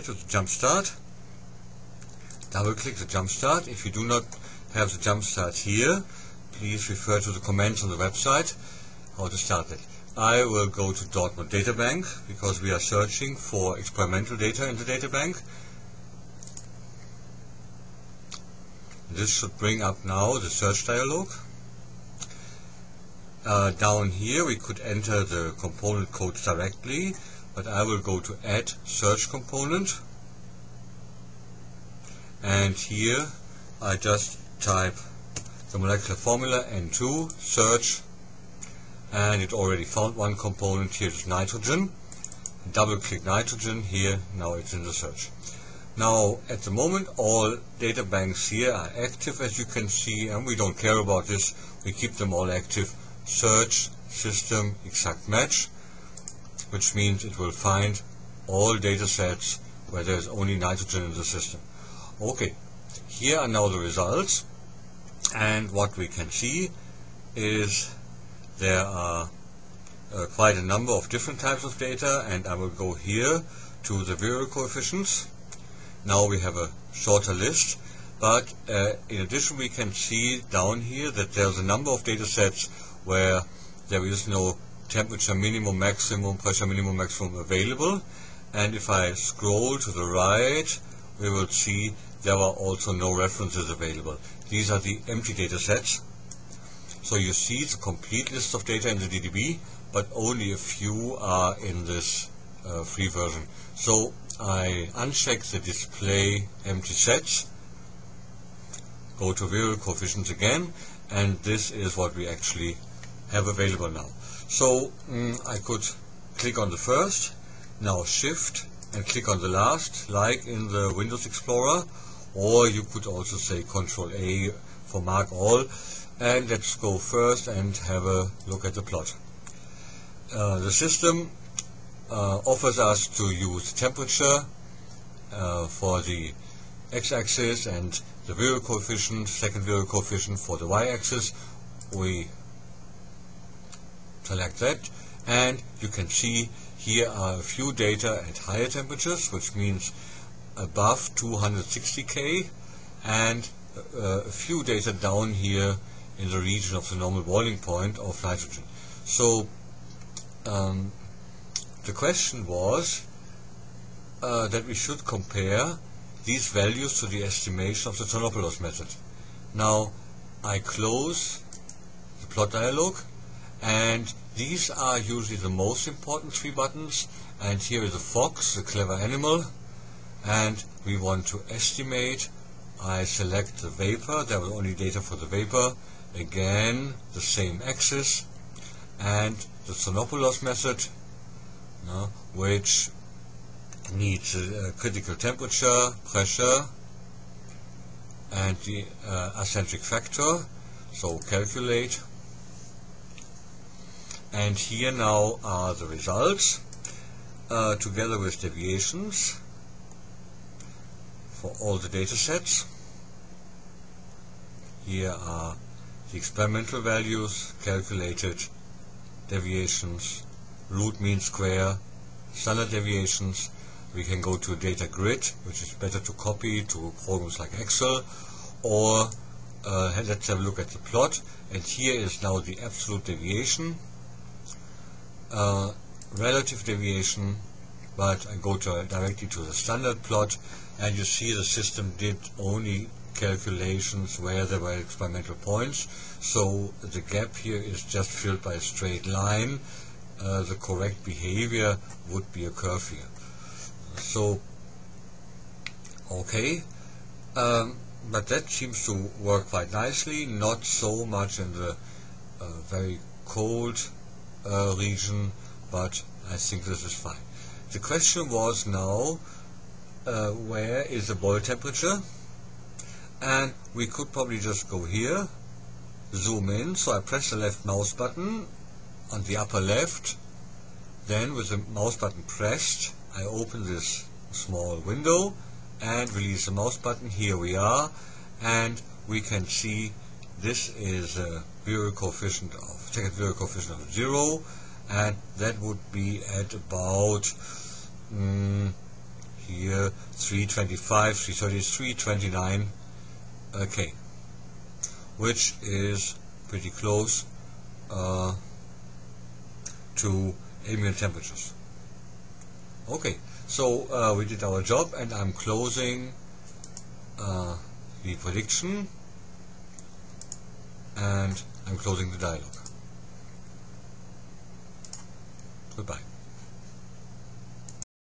to the jump start. Double click the jump start. If you do not have the jump start here, please refer to the comments on the website how to start it. I will go to Dortmund Databank because we are searching for experimental data in the databank. This should bring up now the search dialog. Down here we could enter the component codes directly, but I will go to Add Search Component, and here I just type the molecular formula N2 search, and it already found one component. Here is nitrogen. Double click nitrogen here, now it's in the search. Now at the moment all data banks here are active, as you can see, and we don't care about this, we keep them all active. Search system exact match, which means it will find all data sets where there is only nitrogen in the system. Okay, here are now the results, and what we can see is there are quite a number of different types of data, and I will go here to the Virial coefficients. Now we have a shorter list, but in addition we can see down here that there's a number of data sets where there is no temperature minimum, maximum, pressure minimum, maximum available. And if I scroll to the right, we will see there are also no references available. These are the empty data sets. So you see the complete list of data in the DDB, but only a few are in this free version. So I uncheck the display empty sets, go to Virial coefficients again, and this is what we actually have available now. So I could click on the first, now shift and click on the last, like in the Windows Explorer, or you could also say Control A for mark all. And let's go first and have a look at the plot. The system offers us to use temperature for the x-axis and the Virial coefficient, second Virial coefficient for the y-axis. We select that, and you can see here are a few data at higher temperatures, which means above 260 K, and a few data down here in the region of the normal boiling point of nitrogen. So the question was that we should compare these values to the estimation of the Tsonopoulos method. Now I close the plot dialog, and these are usually the most important three buttons, and here is a fox, a clever animal, and we want to estimate. I select the vapor, there was only data for the vapor, again the same axis, and the Tsonopoulos method, which needs a critical temperature, pressure, and the acentric factor, so calculate. And here now are the results, together with deviations for all the data sets. Here are the experimental values, calculated deviations, root mean square, standard deviations. We can go to a data grid, which is better to copy to programs like Excel, or let's have a look at the plot. And here is now the absolute deviation, relative deviation, but I go directly to the standard plot, and you see the system did only calculations where there were experimental points, so the gap here is just filled by a straight line. The correct behavior would be a curve here. So okay, but that seems to work quite nicely, not so much in the very cold region, but I think this is fine. The question was now, where is the boil temperature? And we could probably just go here, zoom in, so I press the left mouse button on the upper left, then with the mouse button pressed, I open this small window and release the mouse button. Here we are, and we can see this is a Virial coefficient of, second Virial coefficient of 0, and that would be at about here 325, 330, 329 K, which is pretty close to ambient temperatures. Okay, so we did our job, and I'm closing the prediction, and I'm closing the dialog. Goodbye.